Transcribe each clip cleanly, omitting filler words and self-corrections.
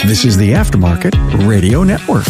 This is the Aftermarket Radio Network.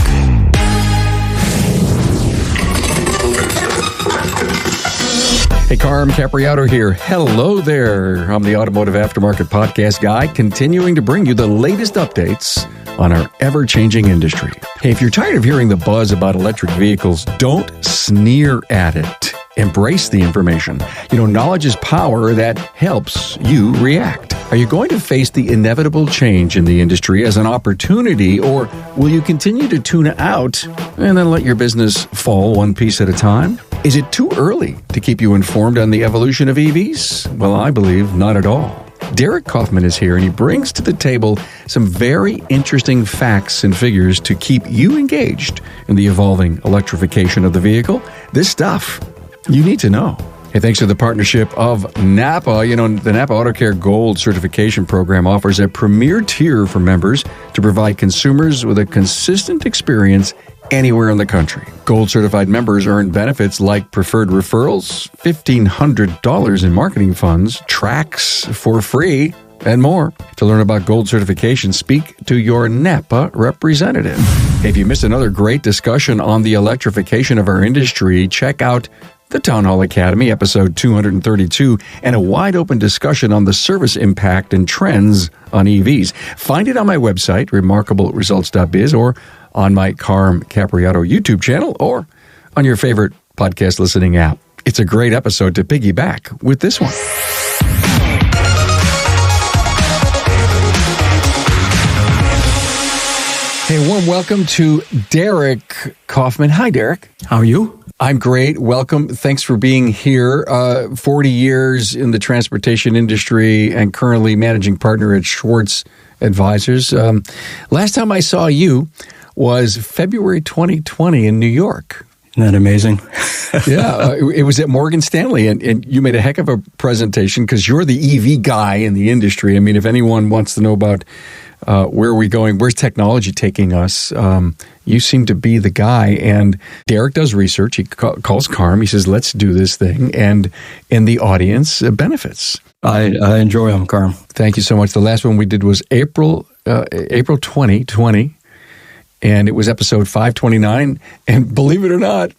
Hey, Carm Capriato here. Hello there. I'm the Automotive Aftermarket Podcast guy, continuing to bring you the latest updates on our ever-changing industry. Hey, if you're tired of hearing the buzz about electric vehicles, don't sneer at it. Embrace the information. Knowledge is power that helps you react. Are you going to face the inevitable change in the industry as an opportunity, or will you continue to tune out and then let your business fall one piece at a time? Is it too early to keep you informed on the evolution of EVs? Well, I believe not at all. Derek Kaufman is here, and he brings to the table some very interesting facts and figures to keep you engaged in the evolving electrification of the vehicle. This stuff you need to know. Hey, thanks to the partnership of Napa. The Napa Auto Care Gold certification program offers a premier tier for members to provide consumers with a consistent experience anywhere in the country. Gold certified members earn benefits like preferred referrals, $1,500 in marketing funds, tracks for free, and more. To learn about Gold certification, speak to your Napa representative. If you missed another great discussion on the electrification of our industry, check out the Town Hall Academy, episode 232, and a wide-open discussion on the service impact and trends on EVs. Find it on my website, remarkableresults.biz, or on my Carm Capriato YouTube channel, or on your favorite podcast listening app. It's a great episode to piggyback with this one. Hey, warm welcome to Derek Kaufman. Hi, Derek. How are you? I'm great. Welcome. Thanks for being here. 40 years in the transportation industry and currently managing partner at Schwartz Advisors. Last time I saw you was February 2020 in New York. Isn't that amazing? Yeah, it was at Morgan Stanley, and you made a heck of a presentation because you're the EV guy in the industry. I mean, if anyone wants to know about where are we going, where's technology taking us, you seem to be the guy. And Derek does research. He calls Carm. He says, let's do this thing. And in the audience, benefits. I enjoy them, Carm. Thank you so much. The last one we did was April 2020. And it was episode 529. And believe it or not,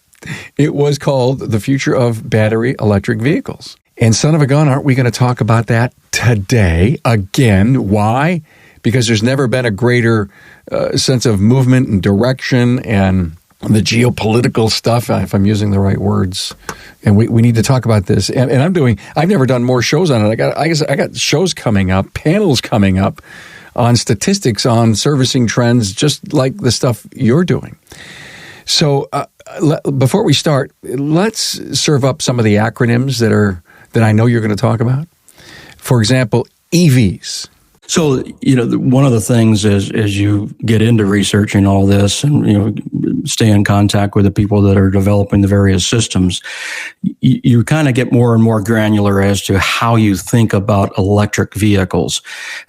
it was called The Future of Battery Electric Vehicles. And son of a gun, aren't we going to talk about that today again? Why? Because there's never been a greater sense of movement and direction and the geopolitical stuff, if I'm using the right words. And we need to talk about this. And I've never done more shows on it. I got shows coming up, panels coming up on statistics on servicing trends, just like the stuff you're doing. So before we start, let's serve up some of the acronyms that I know you're going to talk about. For example, EVs. So, one of the things is, as you get into researching all this and, stay in contact with the people that are developing the various systems, you kind of get more and more granular as to how you think about electric vehicles.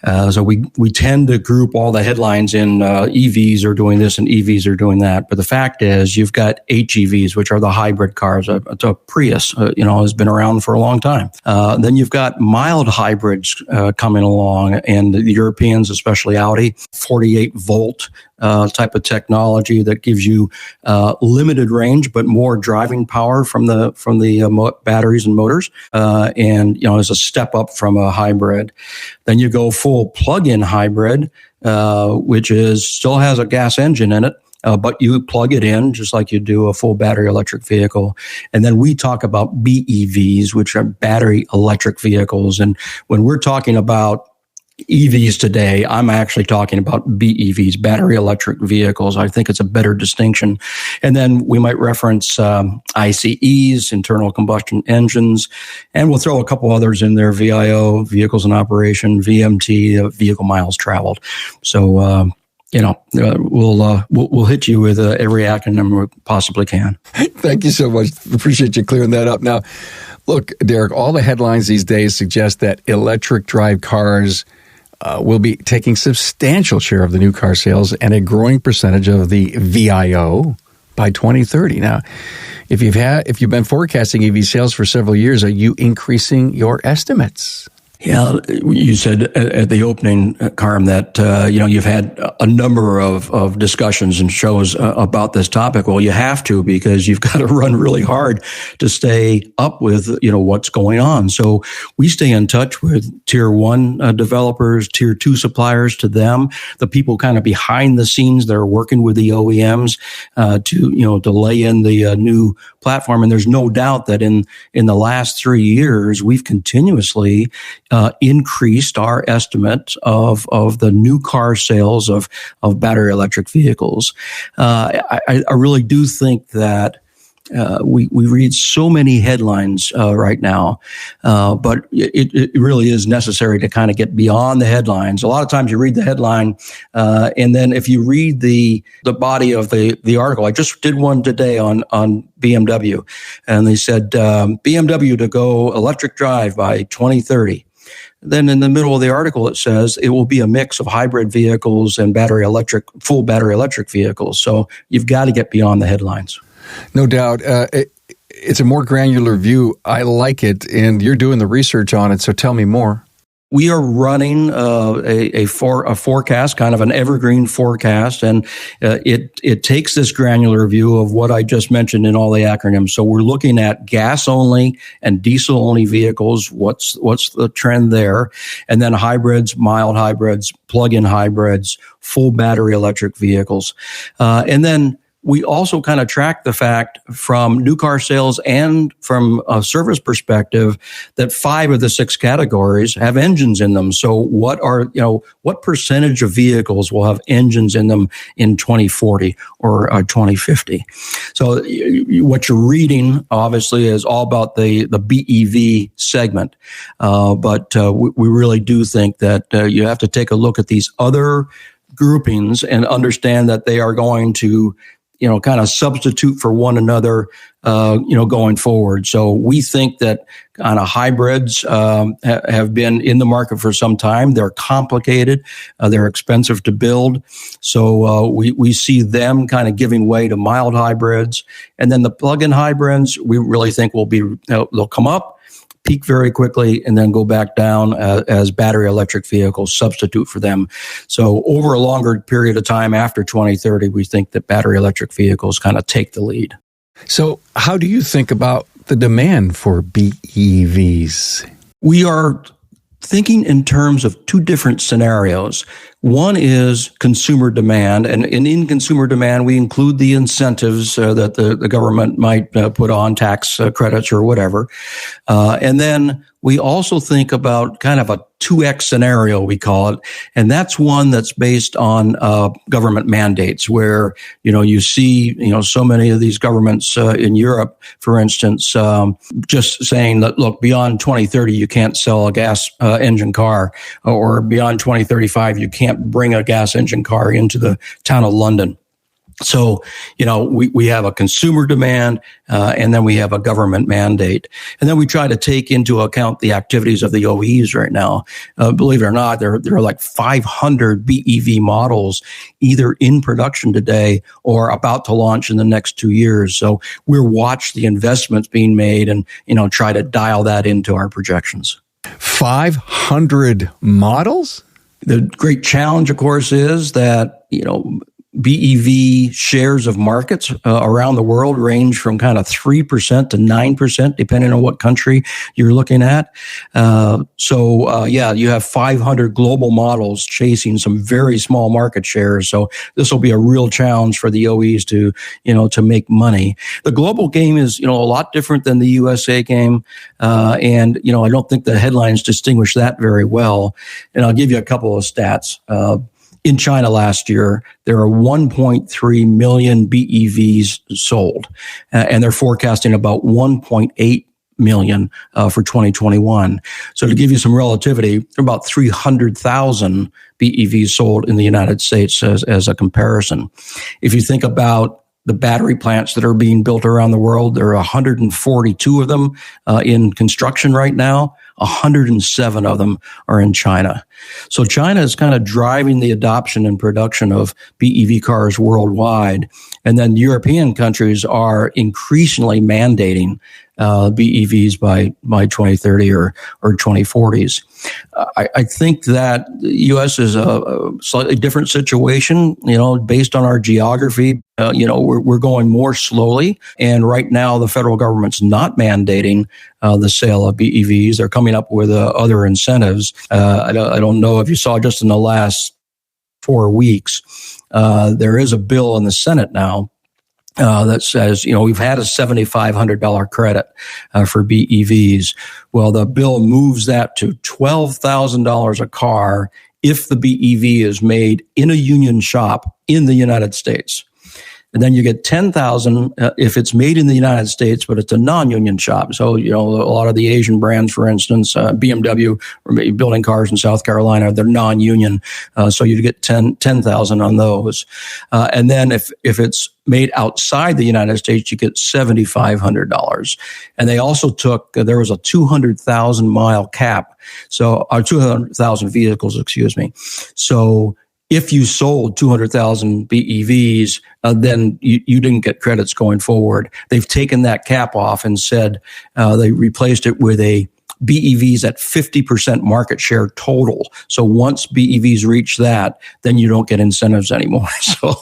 So we tend to group all the headlines in EVs are doing this and EVs are doing that. But the fact is you've got HEVs, which are the hybrid cars. A Prius, has been around for a long time. Then you've got mild hybrids coming along, and the Europeans, especially Audi, 48 volt type of technology that gives you limited range but more driving power from the batteries and motors, and as a step up from a hybrid. Then you go full plug-in hybrid, which still has a gas engine in it. But you plug it in just like you do a full battery electric vehicle. And then we talk about BEVs, which are battery electric vehicles. And when we're talking about EVs today, I'm actually talking about BEVs, battery electric vehicles. I think it's a better distinction. And then we might reference ICEs, internal combustion engines, and we'll throw a couple others in there, VIO, vehicles in operation, VMT, vehicle miles traveled. So, we'll hit you with every acronym we possibly can. Thank you so much. Appreciate you clearing that up. Now, look, Derek, all the headlines these days suggest that electric drive cars will be taking substantial share of the new car sales and a growing percentage of the VIO by 2030. Now, if you've been forecasting EV sales for several years, are you increasing your estimates? Yeah, you said at the opening, Carm, that you've had a number of discussions and shows about this topic. Well, you have to, because you've got to run really hard to stay up with what's going on. So we stay in touch with tier one developers, tier two suppliers to them, the people kind of behind the scenes that are working with the OEMs to lay in the new platform. And there's no doubt that in the last 3 years, we've continuously increased our estimate of the new car sales of battery electric vehicles. I really do think that we read so many headlines right now, but it really is necessary to kind of get beyond the headlines. A lot of times you read the headline, and then if you read the body of the article, I just did one today on BMW, and they said BMW to go electric drive by 2030. Then in the middle of the article, it says it will be a mix of hybrid vehicles and full battery electric vehicles. So you've got to get beyond the headlines. No doubt. It's a more granular view. I like it, and you're doing the research on it, so tell me more. We are running a forecast, kind of an evergreen forecast, and it takes this granular view of what I just mentioned in all the acronyms. So we're looking at gas only and diesel only vehicles. What's the trend there? And then hybrids, mild hybrids, plug-in hybrids, full battery electric vehicles, and then we also kind of track the fact from new car sales and from a service perspective that 5 of the 6 categories have engines in them. So what percentage of vehicles will have engines in them in 2040 or 2050? So what you're reading obviously is all about the BEV segment. But we really do think that you have to take a look at these other groupings and understand that they are going to kind of substitute for one another, going forward. So we think that kind of hybrids have been in the market for some time. They're complicated. They're expensive to build. So we see them kind of giving way to mild hybrids. And then the plug-in hybrids, we really think they'll come up, peak very quickly, and then go back down as battery electric vehicles substitute for them. So over a longer period of time after 2030, we think that battery electric vehicles kind of take the lead. So how do you think about the demand for BEVs? We are thinking in terms of 2 different scenarios. One is consumer demand, and in consumer demand, we include the incentives that the government might put on, tax credits or whatever. And then we also think about kind of a 2X scenario, we call it, and that's one that's based on government mandates, where you see so many of these governments in Europe, for instance, just saying that, look, beyond 2030 you can't sell a gas engine car, or beyond 2035 you can't bring a gas engine car into the town of London. So, we have a consumer demand, and then we have a government mandate. And then we try to take into account the activities of the OEs right now. Believe it or not, there are like 500 BEV models either in production today or about to launch in the next 2 years. So we'll watch the investments being made and, try to dial that into our projections. 500 models? The great challenge, of course, is that, BEV shares of markets around the world range from kind of 3% to 9%, depending on what country you're looking at. You have 500 global models chasing some very small market shares. So this will be a real challenge for the OEs to make money. The global game is, a lot different than the USA game. And I don't think the headlines distinguish that very well. And I'll give you a couple of stats. In China last year, there are 1.3 million BEVs sold, and they're forecasting about 1.8 million for 2021. So to give you some relativity, there are about 300,000 BEVs sold in the United States as a comparison. If you think about the battery plants that are being built around the world, there are 142 of them in construction right now. 107 of them are in China. So China is kind of driving the adoption and production of BEV cars worldwide. And then European countries are increasingly mandating BEVs by 2030 or 2040s. I think that the U.S. is a slightly different situation, based on our geography. We're going more slowly. And right now, the federal government's not mandating the sale of BEVs. They're coming up with other incentives. I don't know if you saw just in the last 4 weeks, there is a bill in the Senate now that says, we've had a $7,500 credit for BEVs. Well, the bill moves that to $12,000 a car if the BEV is made in a union shop in the United States. And then you get $10,000 if it's made in the United States, but it's a non-union shop. So, a lot of the Asian brands, for instance, BMW, or building cars in South Carolina, they're non-union. So you get $10,000 on those. And then if it's made outside the United States, you get $7,500. And they also there was a 200,000 mile cap. So, 200,000 vehicles, excuse me. So, if you sold 200,000 BEVs, then you didn't get credits going forward. They've taken that cap off and said they replaced it with a BEVs at 50% market share total. So once BEVs reach that, then you don't get incentives anymore. So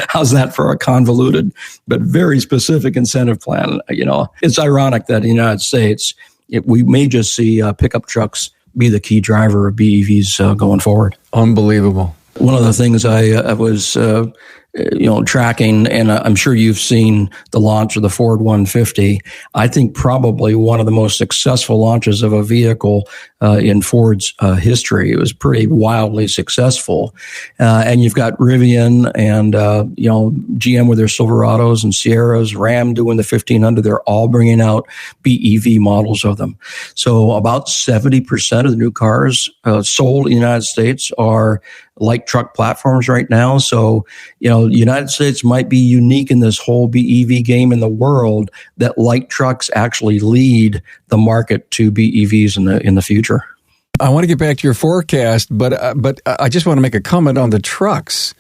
how's that for a convoluted but very specific incentive plan? It's ironic that in the United States, we may just see pickup trucks be the key driver of BEVs going forward. Unbelievable. One of the things I was, tracking, and I'm sure you've seen the launch of the Ford 150. I think probably one of the most successful launches of a vehicle in Ford's history. It was pretty wildly successful. And you've got Rivian and, GM with their Silverados and Sierras, Ram doing the 1500. They're all bringing out BEV models of them. So about 70% of the new cars sold in the United States are light truck platforms right now. So, the United States might be unique in this whole BEV game in the world that light trucks actually lead the market to BEVs in the future. I want to get back to your forecast, but I just want to make a comment on the trucks.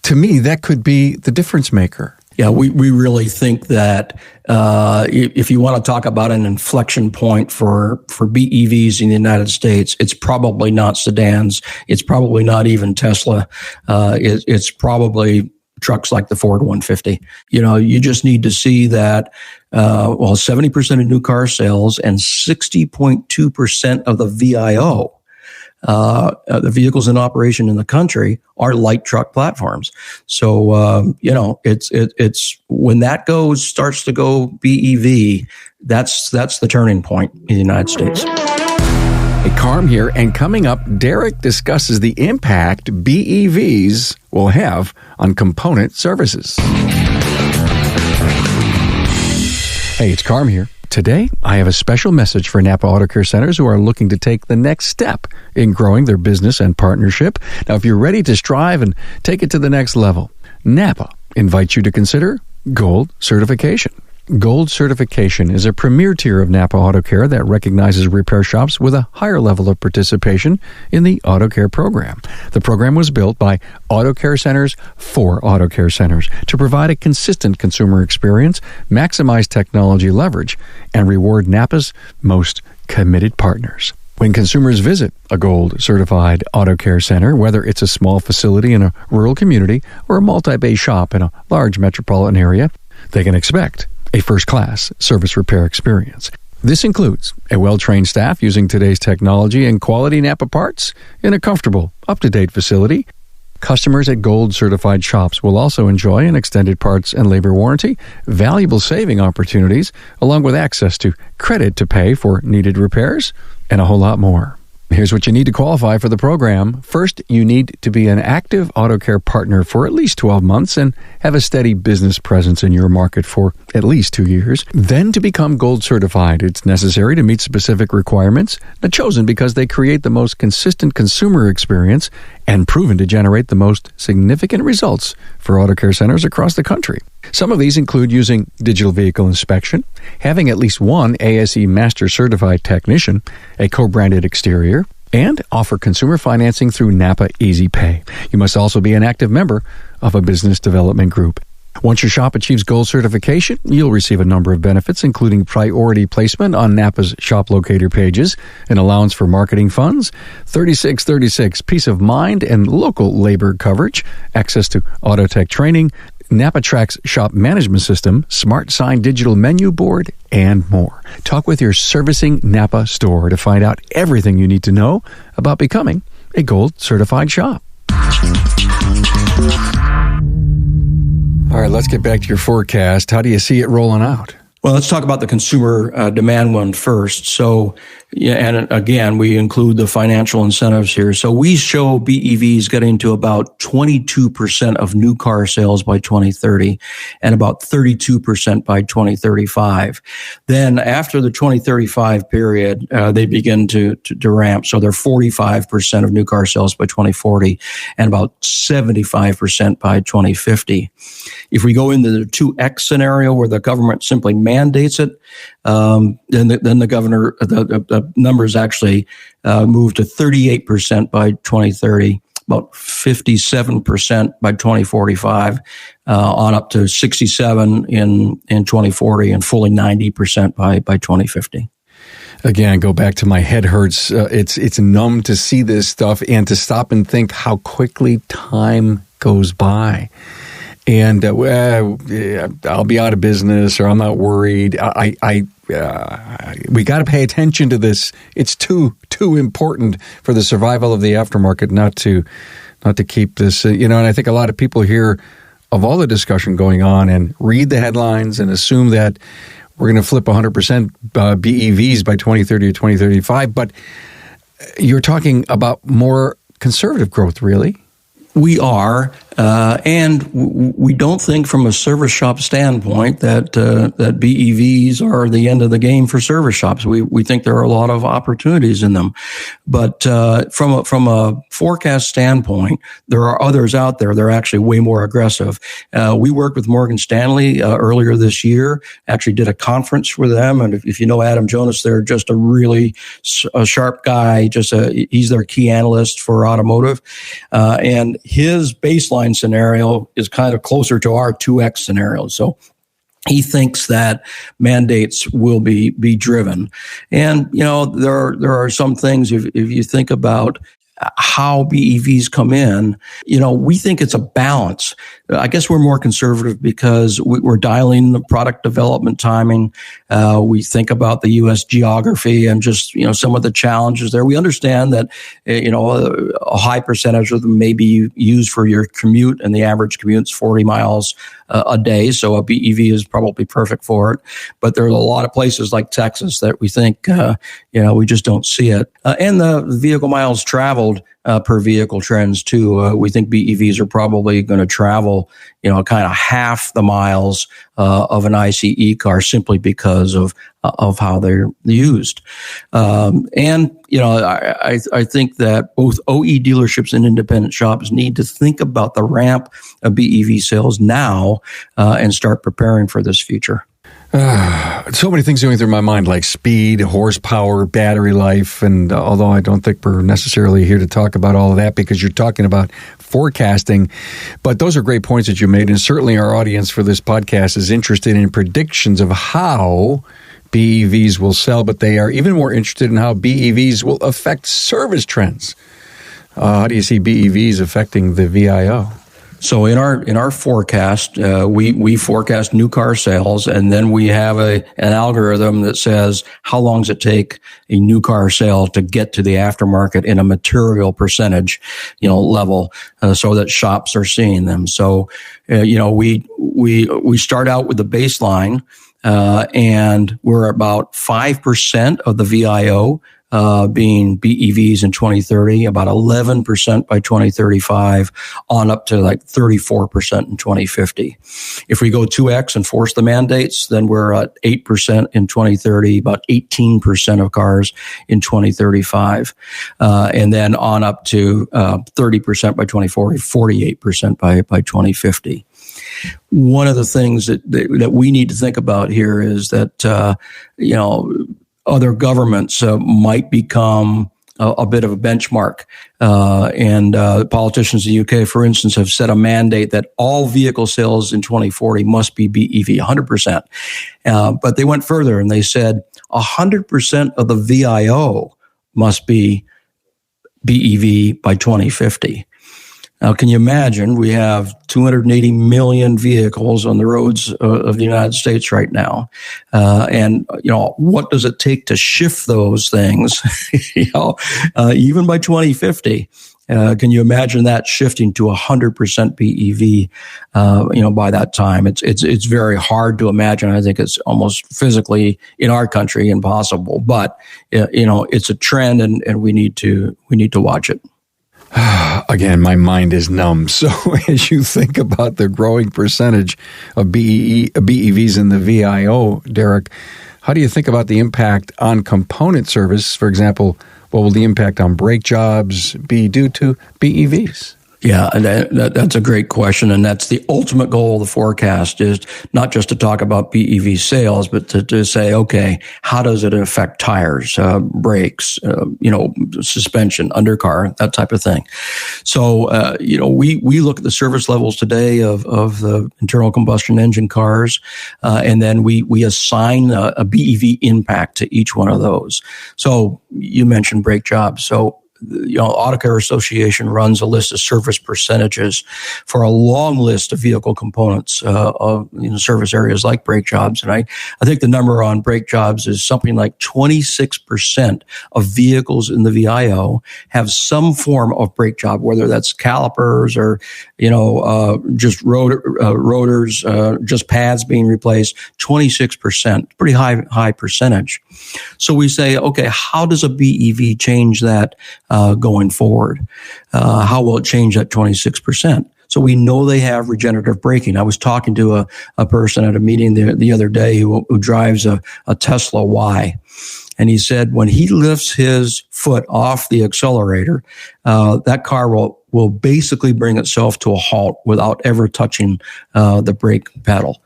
To me, that could be the difference maker. Yeah, we really think that if you want to talk about an inflection point for BEVs in the United States, it's probably not sedans. It's probably not even Tesla. It's probably trucks like the Ford 150. You just need to see that, 70% of new car sales and 60.2% of the VIO, the vehicles in operation in the country, are light truck platforms. So, it's when that starts to go BEV, that's the turning point in the United States. Hey, Carm here, and coming up, Derek discusses the impact BEVs will have on component services. Hey, it's Carm here. Today, I have a special message for Napa Auto Care Centers who are looking to take the next step in growing their business and partnership. Now, if you're ready to strive and take it to the next level, Napa invites you to consider Gold Certification. Gold Certification is a premier tier of Napa Auto Care that recognizes repair shops with a higher level of participation in the Auto Care program. The program was built by Auto Care Centers for Auto Care Centers to provide a consistent consumer experience, maximize technology leverage, and reward Napa's most committed partners. When consumers visit a Gold Certified Auto Care Center, whether it's a small facility in a rural community or a multi-bay shop in a large metropolitan area, they can expect a first-class service repair experience. This includes a well-trained staff using today's technology and quality Napa parts in a comfortable, up-to-date facility. Customers at Gold-certified shops will also enjoy an extended parts and labor warranty, valuable saving opportunities, along with access to credit to pay for needed repairs, and a whole lot more. Here's what you need to qualify for the program. First, you need to be an active auto care partner for at least 12 months and have a steady business presence in your market for at least 2 years. Then to become Gold certified, it's necessary to meet specific requirements, chosen because they create the most consistent consumer experience and proven to generate the most significant results for auto care centers across the country. Some of these include using digital vehicle inspection, having at least one ASE Master Certified technician, a co-branded exterior, and offer consumer financing through Napa Easy Pay. You must also be an active member of a business development group. Once your shop achieves gold certification, you'll receive a number of benefits, including priority placement on Napa's shop locator pages, an allowance for marketing funds, 3636 peace of mind and local labor coverage, access to auto tech training, Napa Track's shop management system, smart sign digital menu board, and more. Talk with your servicing Napa store to find out everything you need to know about becoming a gold certified shop. All right, let's get back to your forecast. How do you see it rolling out? Well, let's talk about the consumer demand one first. So, yeah, and again, we include the financial incentives here. So we show BEVs getting to about 22% of new car sales by 2030 and about 32% by 2035. Then after the 2035 period, they begin to ramp. So they're 45% of new car sales by 2040 and about 75% by 2050. If we go into the 2X scenario where the government simply mandates it, then the governor, the numbers actually move to 38% by 2030, about 57% by 2045, on up to 67 in 2040, and fully 90% by 2050. Again, go back to my head hurts. It's numb to see this stuff and to stop and think how quickly time goes by. And I'll be out of business, or I'm not worried. We got to pay attention to this. It's too important for the survival of the aftermarket not to keep this. And I think a lot of people hear of all the discussion going on and read the headlines and assume that we're going to flip 100% BEVs by 2030 or 2035. But you're talking about more conservative growth, really. We are, and we don't think from a service shop standpoint that BEVs are the end of the game for service shops. We think there are a lot of opportunities in them, but from a forecast standpoint, there are others out there that are actually way more aggressive. We worked with Morgan Stanley earlier this year. Actually, did a conference with them, and if you know Adam Jonas, they're just a really sharp guy. He's their key analyst for automotive, and his baseline scenario is kind of closer to our 2X scenario. So he thinks that mandates will be driven. And, there are some things, if you think about how BEVs come in, we think it's a balance. I guess we're more conservative because we're dialing the product development timing. We think about the U.S. geography and just, some of the challenges there. We understand that, a high percentage of them may be used for your commute, and the average commute's 40 miles a day. So a BEV is probably perfect for it. But there are a lot of places like Texas that we think, we just don't see it. And the vehicle miles traveled per vehicle trends too. We think BEVs are probably going to travel, kind of half the miles of an ICE car simply because of how they're used. And I think that both OE dealerships and independent shops need to think about the ramp of BEV sales now and start preparing for this future. So many things going through my mind, like speed, horsepower, battery life. And although I don't think we're necessarily here to talk about all of that because you're talking about forecasting, but those are great points that you made. And certainly our audience for this podcast is interested in predictions of how BEVs will sell, but they are even more interested in how BEVs will affect service trends. How do you see BEVs affecting the VIO? So in our forecast, we forecast new car sales, and then we have an algorithm that says how long does it take a new car sale to get to the aftermarket in a material percentage, level, so that shops are seeing them. So, we start out with the baseline, and we're about 5% of the VIO. Being BEVs in 2030, about 11% by 2035, on up to like 34% in 2050. If we go 2X and force the mandates, then we're at 8% in 2030, about 18% of cars in 2035, and then on up to 30% by 2040, 48% by 2050. One of the things that we need to think about here is that, other governments might become a bit of a benchmark. And politicians in the UK, for instance, have set a mandate that all vehicle sales in 2040 must be BEV, 100%. But they went further and they said 100% of the VIO must be BEV by 2050. Now, can you imagine? We have 280 million vehicles on the roads of the United States right now. And, what does it take to shift those things, even by 2050? Can you imagine that shifting to 100% BEV, by that time? It's very hard to imagine. I think it's almost physically in our country impossible, but, it's a trend and we need to watch it. Again, my mind is numb. So as you think about the growing percentage of BEVs in the VIO, Derek, how do you think about the impact on component service? For example, what will the impact on brake jobs be due to BEVs? Yeah, that's a great question. And that's the ultimate goal of the forecast, is not just to talk about BEV sales, but to say, okay, how does it affect tires, brakes, suspension, undercar, that type of thing. So, we look at the service levels today of the internal combustion engine cars, and then we assign a BEV impact to each one of those. So you mentioned brake jobs. So, Auto Care Association runs a list of service percentages for a long list of vehicle components of service areas like brake jobs. And I think the number on brake jobs is something like 26% of vehicles in the VIO have some form of brake job, whether that's calipers or, just rotors, just pads being replaced. 26%, pretty high percentage. So we say, okay, how does a BEV change that going forward? How will it change that 26%? So we know they have regenerative braking. I was talking to a person at a meeting the other day who drives a Tesla Y. And he said when he lifts his foot off the accelerator, that car will basically bring itself to a halt without ever touching the brake pedal.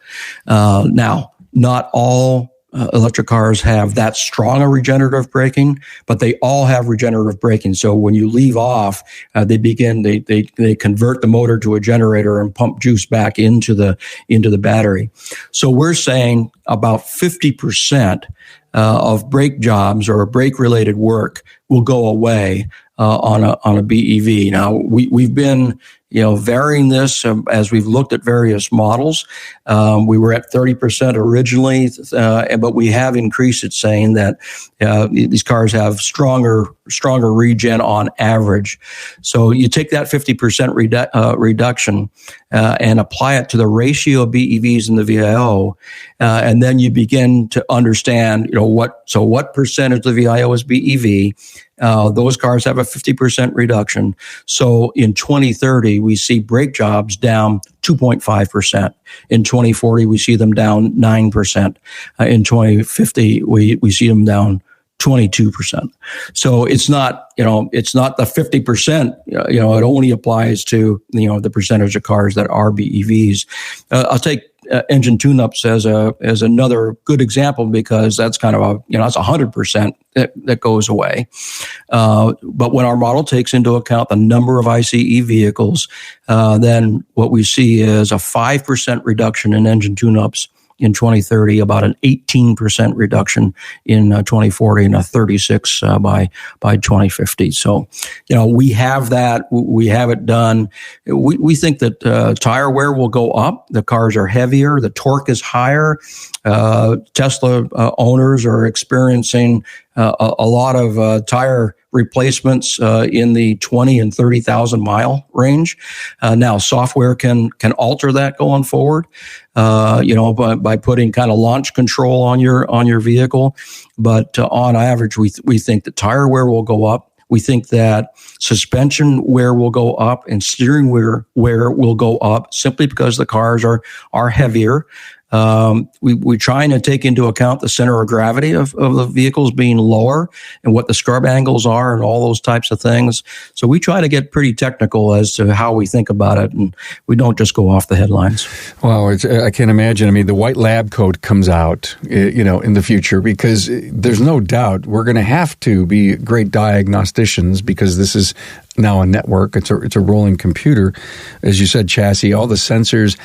Now, not all electric cars have that strong a regenerative braking, but they all have regenerative braking. So when you leave off, they convert the motor to a generator and pump juice back into the battery. So we're saying about 50% of brake jobs or brake related work will go away on a BEV. Now we've been varying this as we've looked at various models. We were at 30% originally, but we have increased it, saying that these cars have stronger regen on average. So you take that 50% reduction and apply it to the ratio of BEVs in the VIO, and then you begin to understand, what percentage of the VIO is BEV. Those cars have a 50% reduction. So in 2030, we see brake jobs down 2.5%. In 2040, we see them down 9%. In 2050, we see them down 22%. So it's not the 50%, it only applies to, the percentage of cars that are BEVs. I'll take engine tune-ups as another good example, because that's kind of that's 100% that goes away. But when our model takes into account the number of ICE vehicles, then what we see is a 5% reduction in engine tune-ups in 2030, about an 18% reduction in 2040, and a 36% by 2050. So, we have that. We have it done. We think that tire wear will go up. The cars are heavier. The torque is higher. Tesla owners are experiencing a lot of tire replacements in the 20 and 30,000 mile range. Now, software can alter that going forward, by putting kind of launch control on your vehicle. But on average, we think that tire wear will go up. We think that suspension wear will go up and steering wear will go up, simply because the cars are heavier. We trying to take into account the center of gravity of the vehicles being lower and what the scrub angles are and all those types of things. So we try to get pretty technical as to how we think about it, and we don't just go off the headlines. Well, I can imagine. I mean, the white lab coat comes out, in the future, because there's no doubt we're going to have to be great diagnosticians, because this is now a network. It's a rolling computer. As you said, chassis, all the sensors.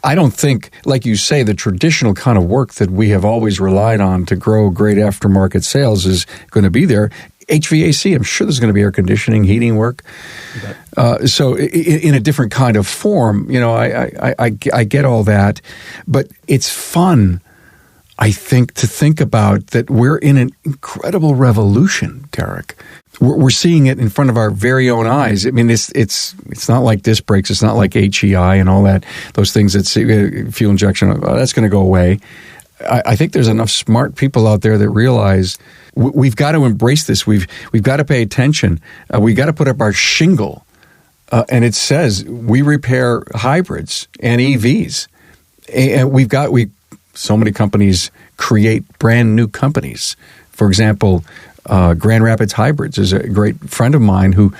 I don't think, like you say, the traditional kind of work that we have always relied on to grow great aftermarket sales is going to be there. HVAC, I'm sure there's going to be air conditioning, heating work. So in a different kind of form, I get all that. But it's fun, I think, to think about that we're in an incredible revolution, Derek. We're seeing it in front of our very own eyes. I mean, it's not like disc brakes. It's not like HEI and all that. Those things that fuel injection, that's going to go away. I think there's enough smart people out there that realize we've got to embrace this. We've got to pay attention. We've got to put up our shingle. And it says we repair hybrids and EVs. And so many companies create brand new companies. For example, Grand Rapids Hybrids is a great friend of mine who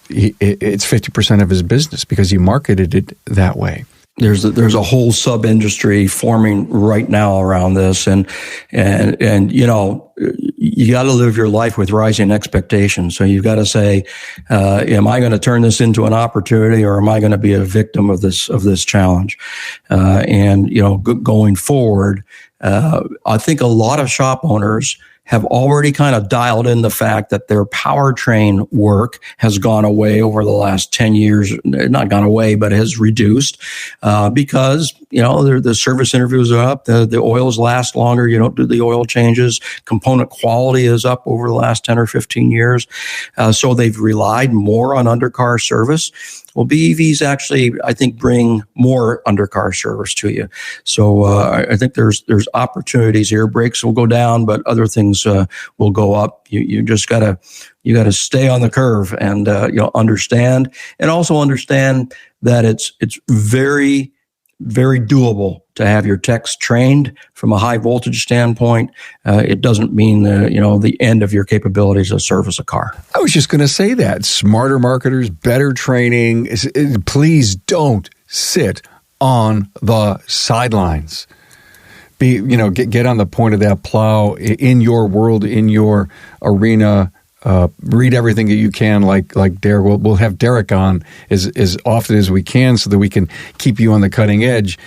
it's 50% of his business because he marketed it that way. There's a whole sub industry forming right now around this, and you got to live your life with rising expectations. So you've got to say, am I going to turn this into an opportunity, or am I going to be a victim of this challenge? Going forward, I think a lot of shop owners have already kind of dialed in the fact that their powertrain work has gone away over the last 10 years, not gone away, but has reduced, because, the service interviews are up, the oils last longer, you don't do the oil changes, component quality is up over the last 10 or 15 years. So they've relied more on undercar service. Well, BEVs actually, I think, bring more undercar service to you. So I think there's opportunities here. Brakes will go down, but other things will go up. You just gotta stay on the curve and understand, and also understand that it's very, very doable to have your techs trained from a high voltage standpoint. It doesn't mean the end of your capabilities to service a car. I was just going to say that. Smarter marketers, better training. Please don't sit on the sidelines. Get on the point of that plow in your world, in your arena. Read everything that you can, like Derek. We'll have Derek on as often as we can so that we can keep you on the cutting edge.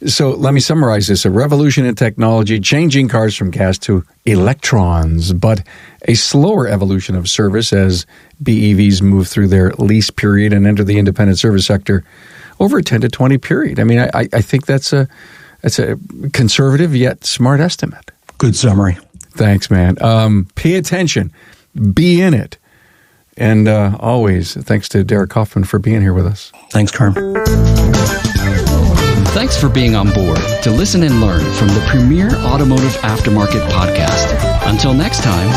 So let me summarize this. A revolution in technology, changing cars from gas to electrons, but a slower evolution of service as BEVs move through their lease period and enter the independent service sector over a 10 to 20 period. I mean, I think that's a conservative yet smart estimate. Good summary. Thanks, man. Pay attention. Be in it. And always, thanks to Derek Kaufman for being here with us. Thanks, Carm. Thanks for being on board to listen and learn from the premier automotive aftermarket podcast. Until next time.